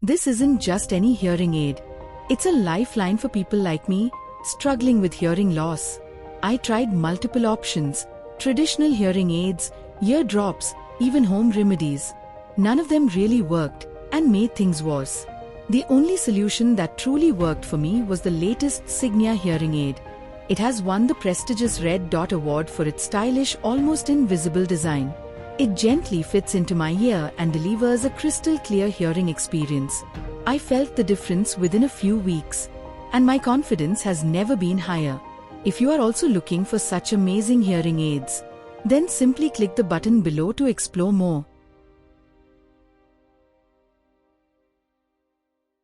This isn't just any hearing aid. It's a lifeline for people like me, struggling with hearing loss. I tried multiple options: traditional hearing aids, ear drops, even home remedies. None of them really worked and made things worse. The only solution that truly worked for me was the latest Signia hearing aid. It has won the prestigious Red Dot Award for its stylish, almost invisible design. It gently fits into my ear and delivers a crystal clear hearing experience. I felt the difference within a few weeks, and my confidence has never been higher. If you are also looking for such amazing hearing aids, then simply click the button below to explore more.